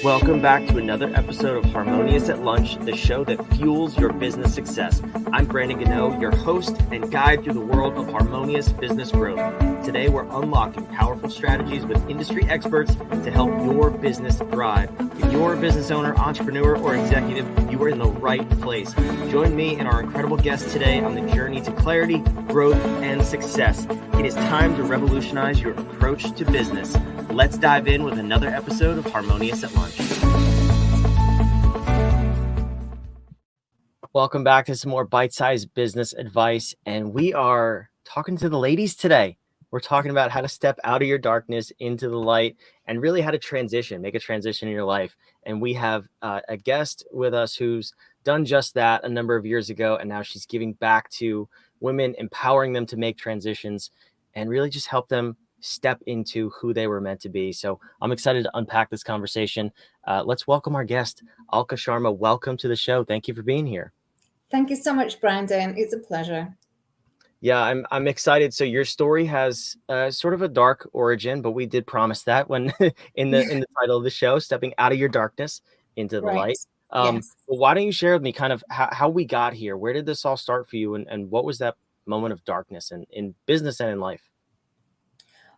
Welcome back to another episode of Harmonious at Lunch, the show that fuels your business success. I'm Brandon Gano, your host and guide through the world of harmonious business growth. Today, we're unlocking powerful strategies with industry experts to help your business thrive. If you're a business owner, entrepreneur, or executive, you are in the right place. Join me and our incredible guests today on the journey to clarity, growth, and success. It is time to revolutionize your approach to business. Let's dive in with another episode of Harmonious at Lunch. Welcome back to some more bite-sized business advice. And we are talking to the ladies today. We're talking about how to step out of your darkness into the light and really how to make a transition in your life. And we have a guest with us who's done just that a number of years ago. And now she's giving back to women, empowering them to make transitions and really just help them step into who they were meant to be. So I'm excited to unpack this conversation. Let's welcome our guest, Alka Sharma. Welcome to the show. Thank you for being here. Thank you so much, Brandon. It's a pleasure. Yeah, I'm excited. So your story has sort of a dark origin, but we did promise that when in the title of the show, stepping out of your darkness into the light. Yes. Well, why don't you share with me kind of how we got here? Where did this all start for you? And what was that moment of darkness in business and in life?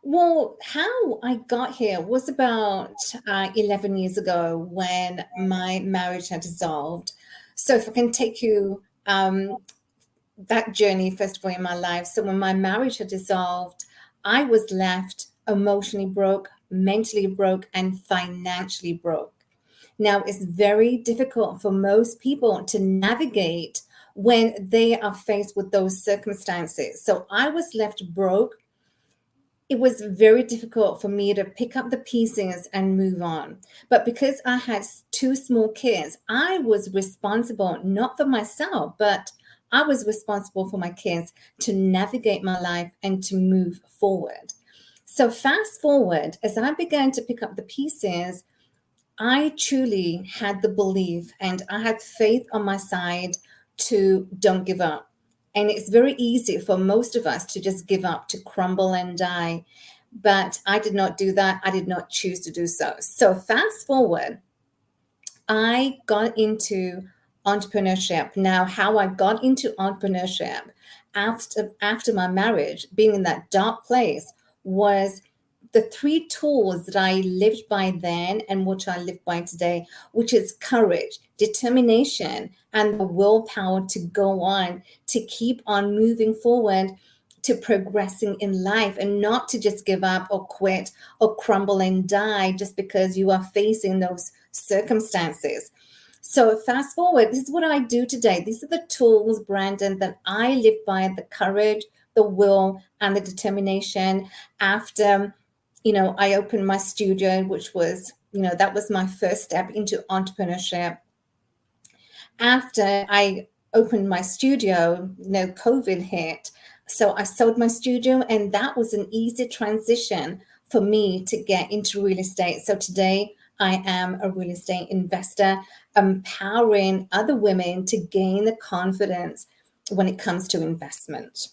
Well, how I got here was about 11 years ago when my marriage had dissolved. So if I can take you that journey, first of all, in my life. So when my marriage had dissolved, I was left emotionally broke, mentally broke, and financially broke. Now, it's very difficult for most people to navigate when they are faced with those circumstances. So I was left broke. It was very difficult for me to pick up the pieces and move on. But because I had two small kids, I was responsible not for myself, but I was responsible for my kids to navigate my life and to move forward. So fast forward, as I began to pick up the pieces, I truly had the belief and I had faith on my side to don't give up. And it's very easy for most of us to just give up, to crumble and die. But I did not do that. I did not choose to do so. So fast forward, I got into entrepreneurship. Now, how I got into entrepreneurship after my marriage, being in that dark place, was the three tools that I lived by then and which I live by today, which is courage, determination, and the willpower to go on, to keep on moving forward, to progressing in life, and not to just give up or quit or crumble and die just because you are facing those circumstances. So fast forward, this is what I do today. These are the tools, Brandon, that I live by: the courage, the will, and the determination. After I opened my studio, which was, that was my first step into entrepreneurship. After I opened my studio, COVID hit. So I sold my studio, and that was an easy transition for me to get into real estate. So today I am a real estate investor, empowering other women to gain the confidence when it comes to investment.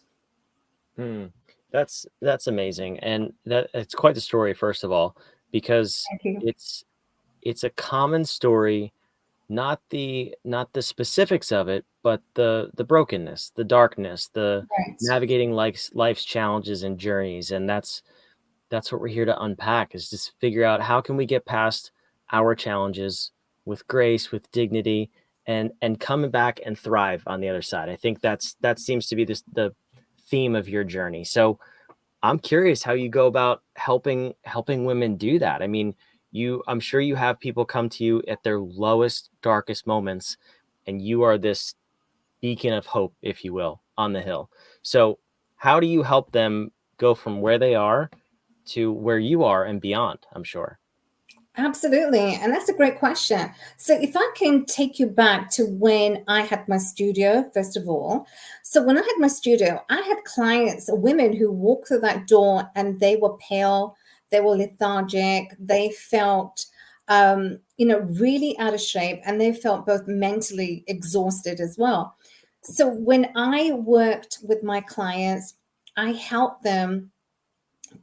That's amazing. And it's quite the story, first of all, because it's a common story, not the specifics of it, but the brokenness, the darkness, the navigating life's challenges and journeys. And that's what we're here to unpack, is just figure out how can we get past our challenges with grace, with dignity, and coming back and thrive on the other side. I think that seems to be the theme of your journey. So I'm curious how you go about helping women do that. I mean, I'm sure you have people come to you at their lowest, darkest moments, and you are this beacon of hope, if you will, on the hill. So how do you help them go from where they are to where you are and beyond, I'm sure? Absolutely. And that's a great question. So if I can take you back to when I had my studio, first of all. So when I had my studio, I had clients, women who walked through that door and they were pale, they were lethargic, they felt, really out of shape, and they felt both mentally exhausted as well. So when I worked with my clients, I helped them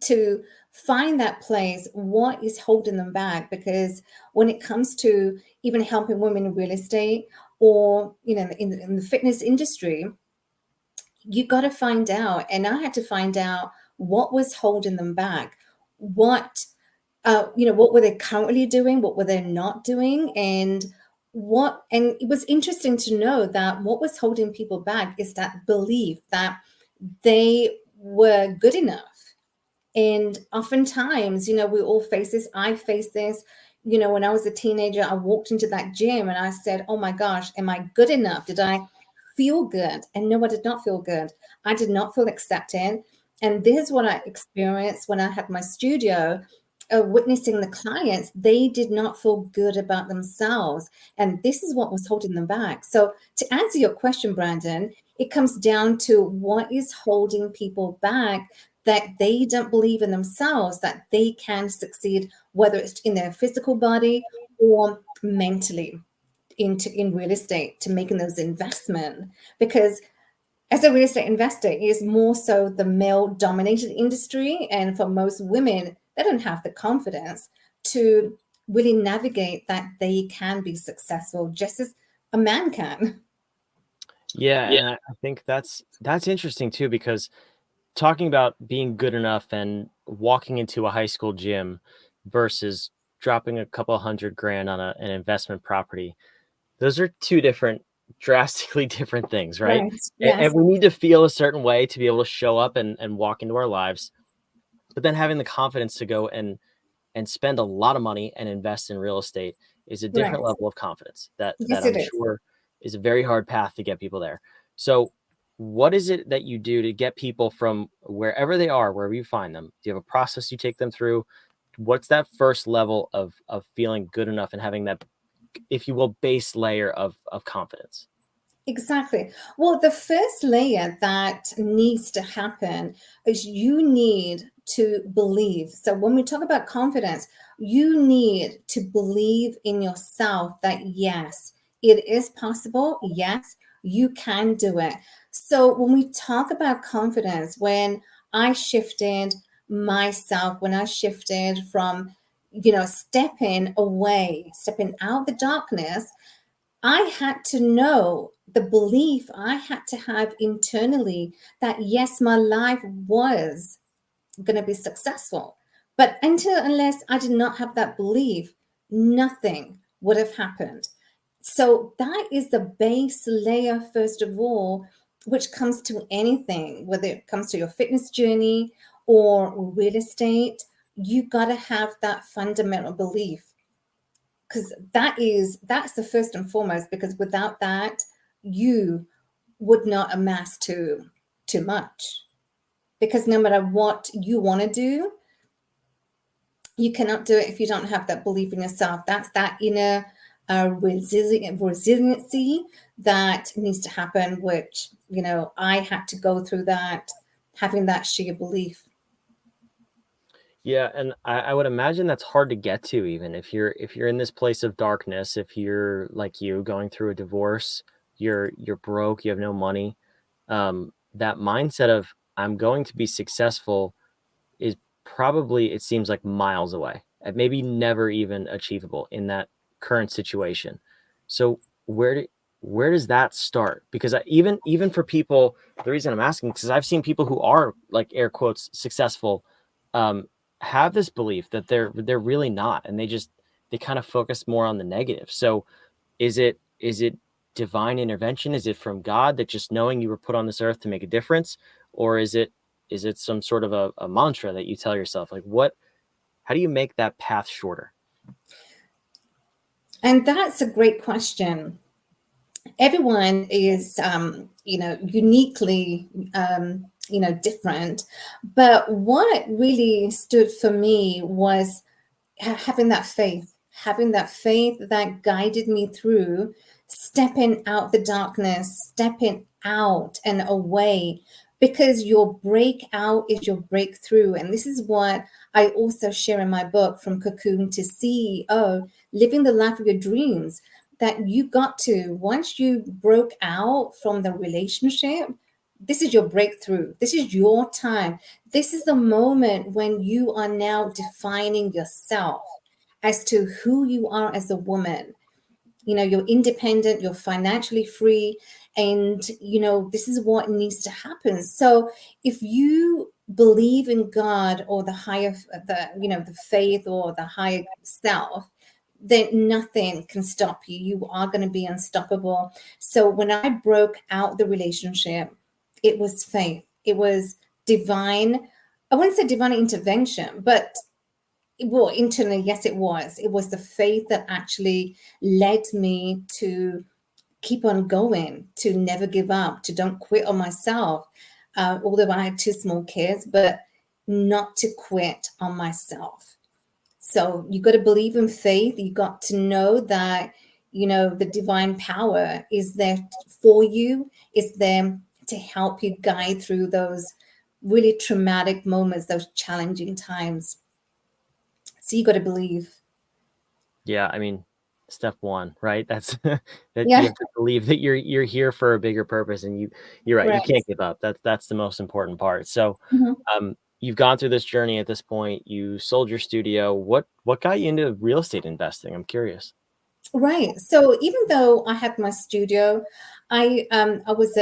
to find that place, what is holding them back. Because when it comes to even helping women in real estate, or in the fitness industry, you got to find out. And I had to find out what was holding them back. What were they currently doing? What were they not doing? And it was interesting to know that what was holding people back is that belief that they were good enough. And oftentimes, we all face this. I face this. When I was a teenager, I walked into that gym and I said, oh my gosh, am I good enough? Did I feel good? And no, I did not feel good. I did not feel accepted. And this is what I experienced when I had my studio, witnessing the clients. They did not feel good about themselves. And this is what was holding them back. So to answer your question, Brandon, it comes down to what is holding people back, that they don't believe in themselves, that they can succeed, whether it's in their physical body or mentally in real estate, to making those investments. Because as a real estate investor, it is more so the male dominated industry. And for most women, they don't have the confidence to really navigate that they can be successful just as a man can. Yeah, and I think that's interesting too, because talking about being good enough and walking into a high school gym versus dropping a couple $100,000 on an investment property, those are two drastically different things, right? Right. Yes. And we need to feel a certain way to be able to show up and walk into our lives, but then having the confidence to go and spend a lot of money and invest in real estate is a different Right. level of confidence that Yes, I'm it is. sure is a very hard path to get people there. So what is it that you do to get people from wherever they are, wherever you find them? Do you have a process you take them through? What's that first level of feeling good enough and having that, if you will, base layer of confidence? Exactly. Well, the first layer that needs to happen is you need to believe. So when we talk about confidence, you need to believe in yourself that yes, it is possible. Yes, you can do it. So when we talk about confidence, when I shifted myself, when I shifted from, stepping away, stepping out the darkness, I had to know the belief I had to have internally that yes, my life was going to be successful. But unless I did not have that belief, nothing would have happened. So that is the base layer, first of all, which comes to anything, whether it comes to your fitness journey or real estate. You got to have that fundamental belief, because that's the first and foremost, because without that, you would not amass too much. Because no matter what you want to do, you cannot do it if you don't have that belief in yourself. That's that inner resiliency that needs to happen, which I had to go through that, having that sheer belief. Yeah, and I would imagine that's hard to get to, even if you're in this place of darkness, if you're like you going through a divorce, you're broke, you have no money. That mindset of I'm going to be successful is probably, it seems like, miles away, and maybe never even achievable in that current situation. So where does that start? Because even for people, the reason I'm asking, because I've seen people who are, like, air quotes, successful, um, have this belief that they're really not, and they kind of focus more on the negative. So is it divine intervention? Is it from God, that just knowing you were put on this earth to make a difference? Or is it some sort of a mantra that you tell yourself? Like, how do you make that path shorter? And that's a great question. Everyone is uniquely different, but what really stood for me was having that faith that guided me through stepping out the darkness, stepping out and away, because your breakout is your breakthrough. And this is what I also share in my book, From Cocoon to CEO, Living the Life of Your Dreams, that you got to, once you broke out from the relationship, This is your breakthrough. This is your time. This is the moment when you are now defining yourself as to who you are as a woman. You know, you're independent, you're financially free, and you know, this is what needs to happen. So if you believe in God or the higher, the, you know, the faith or the higher self, then nothing can stop you. You are going to be unstoppable. So when I broke out the relationship, it was faith. It was divine. I wouldn't say divine intervention, but well, internally, yes, it was. It was the faith that actually led me to keep on going, to never give up, to don't quit on myself. Although I had two small kids, but not to quit on myself. So you got to believe in faith. You got to know that, you know, the divine power is there for you, is there to help you guide through those really traumatic moments, those challenging times. So you got to believe. Yeah, I mean, step one, right? That's that you Yeah, have to believe that you're here for a bigger purpose, and you're right. You right. can't give up. That's the most important part. So, Mhm. you've gone through this journey at this point. You sold your studio. What got you into real estate investing? I'm curious. Right. So even though I had my studio, I was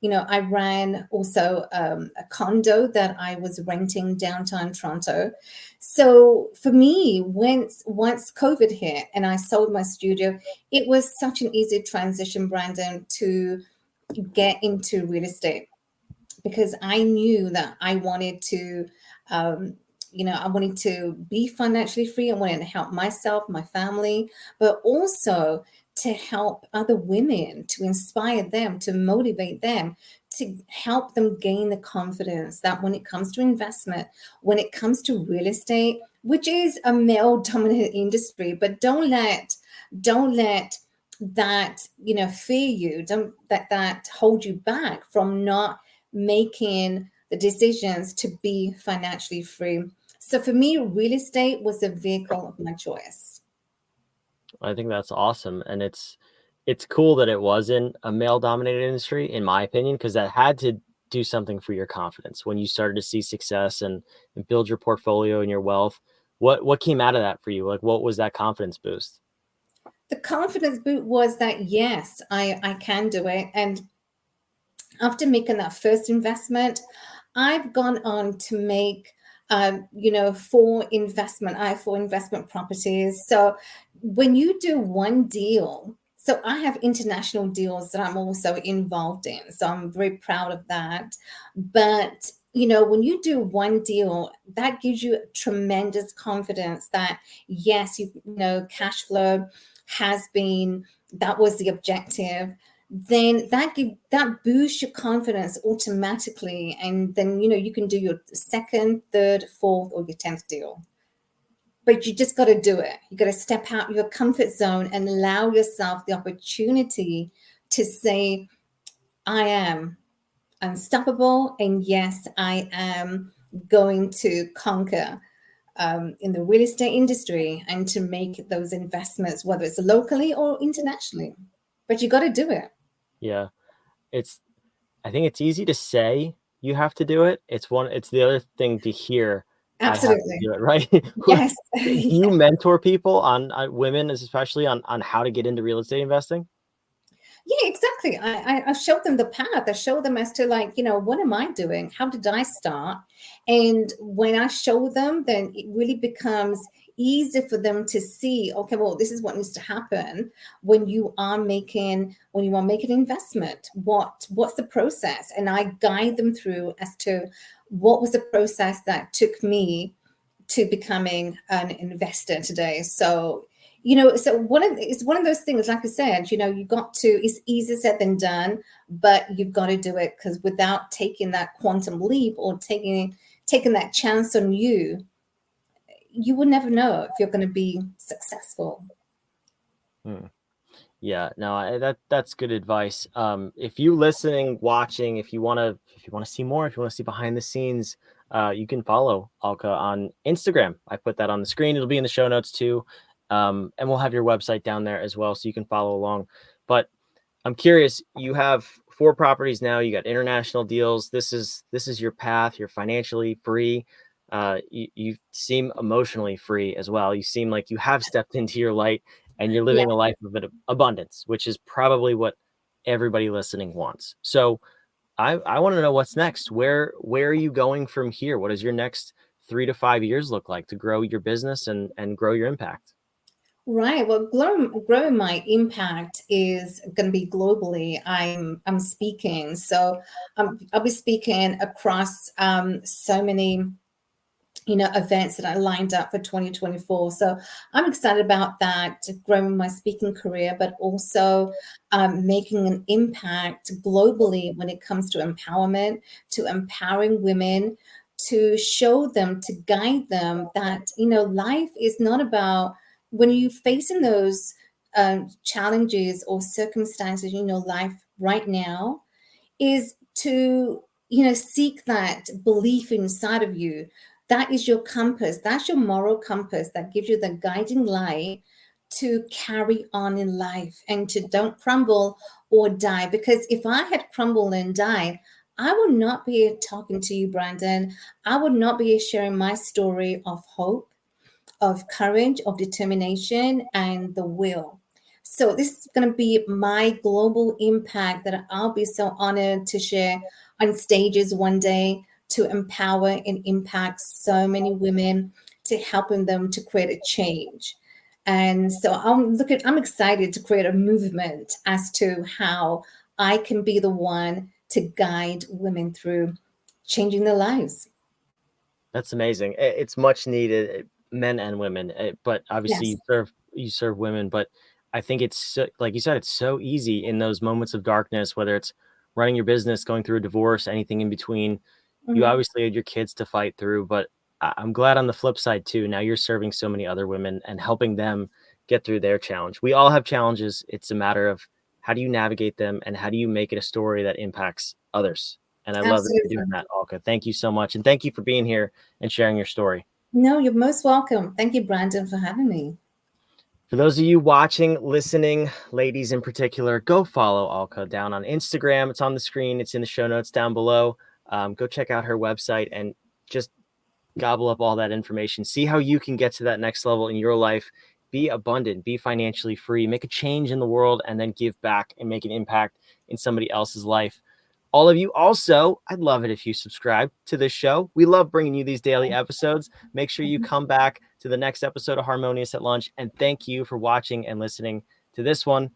you know, I ran also a condo that I was renting downtown Toronto. So for me, once COVID hit and I sold my studio, it was such an easy transition, Brandon, to get into real estate because I knew that I wanted to, um, you know, I wanted to be financially free. I wanted to help myself, my family, but also to help other women, to inspire them, to motivate them, to help them gain the confidence that when it comes to investment, when it comes to real estate, which is a male dominated industry, but don't let that, you know, fear you, don't that hold you back from not making the decisions to be financially free. So for me, real estate was the vehicle of my choice. I think that's awesome, and it's cool that it wasn't a male dominated industry, in my opinion, because that had to do something for your confidence when you started to see success and build your portfolio and your wealth. What came out of that for you? Like, what was that confidence boost? The confidence boot was that yes, I can do it. And after making that first investment, I've gone on to make, you know, I have four investment properties. So when you do one deal, so I have international deals that I'm also involved in. So I'm very proud of that. But you know, when you do one deal, that gives you tremendous confidence that yes, you know, cash flow has been, that was the objective. Then that boosts your confidence automatically, and then you know you can do your second, third, fourth, or your 10th deal. But you just got to do it. You got to step out your comfort zone and allow yourself the opportunity to say, I am unstoppable, and yes, I am going to conquer in the real estate industry and to make those investments, whether it's locally or internationally. But you got to do it. Yeah, it's I think it's easy to say you have to do it. It's the other thing to hear, I have to Absolutely. do it, right? Yes. Do you mentor people on women, especially on how to get into real estate investing? Yeah, exactly. I showed them the path. I showed them as to, like, you know, what am I doing? How did I start? And when I show them, then it really becomes easy for them to see, okay, well, this is what needs to happen when you are making investment. What's the process? And I guide them through as to what was the process that took me to becoming an investor today. So, you know, so it's one of those things, like I said, you know, you got to, it's easier said than done, but you've got to do it, because without taking that quantum leap or taking that chance on you, you will never know if you're going to be successful. Hmm. Yeah, no, that's good advice. If you listening, watching, if you want to see more, if you want to see behind the scenes, you can follow Alka on Instagram. I put that on the screen. It'll be in the show notes too. And we'll have your website down there as well, so you can follow along. But I'm curious, you have 4 properties now. You got international deals. This is your path. You're financially free. You seem emotionally free as well. You seem like you have stepped into your light and you're living a life of abundance, which is probably what everybody listening wants. So I want to know what's next. Where are you going from here? What does your next 3 to 5 years look like to grow your business and grow your impact? Right. Well, growing my impact is going to be globally. I'm speaking, so I'll be speaking across so many events that I lined up for 2024. So I'm excited about that, growing my speaking career, but also making an impact globally when it comes to empowerment, to empowering women, to show them, to guide them that life is not about when you're facing those challenges or circumstances. Life right now is to seek that belief inside of you. That is your compass. That's your moral compass that gives you the guiding light to carry on in life and to don't crumble or die. Because if I had crumbled and died, I would not be talking to you, Brandon. I would not be sharing my story of hope, of courage, of determination, and the will. So this is going to be my global impact that I'll be so honored to share on stages one day, to empower and impact so many women, to helping them to create a change. And so I'm excited to create a movement as to how I can be the one to guide women through changing their lives. That's amazing. It's much needed, men and women. But obviously, Yes. you serve women. But I think it's like you said, it's so easy in those moments of darkness, whether it's running your business, going through a divorce, anything in between. You Mhm. obviously had your kids to fight through, but I'm glad on the flip side too. Now you're serving so many other women and helping them get through their challenge. We all have challenges. It's a matter of how do you navigate them and how do you make it a story that impacts others. And I love that you're doing Absolutely. that, Alka. Thank you so much. And thank you for being here and sharing your story. No, you're most welcome. Thank you, Brandon, for having me. For those of you watching, listening, ladies in particular, go follow Alka down on Instagram. It's on the screen. It's in the show notes down below. Go check out her website and just gobble up all that information. See how you can get to that next level in your life. Be abundant, be financially free, make a change in the world, and then give back and make an impact in somebody else's life. All of you also, I'd love it if you subscribe to this show. We love bringing you these daily episodes. Make sure you come back to the next episode of Harmonious at Lunch. And thank you for watching and listening to this one.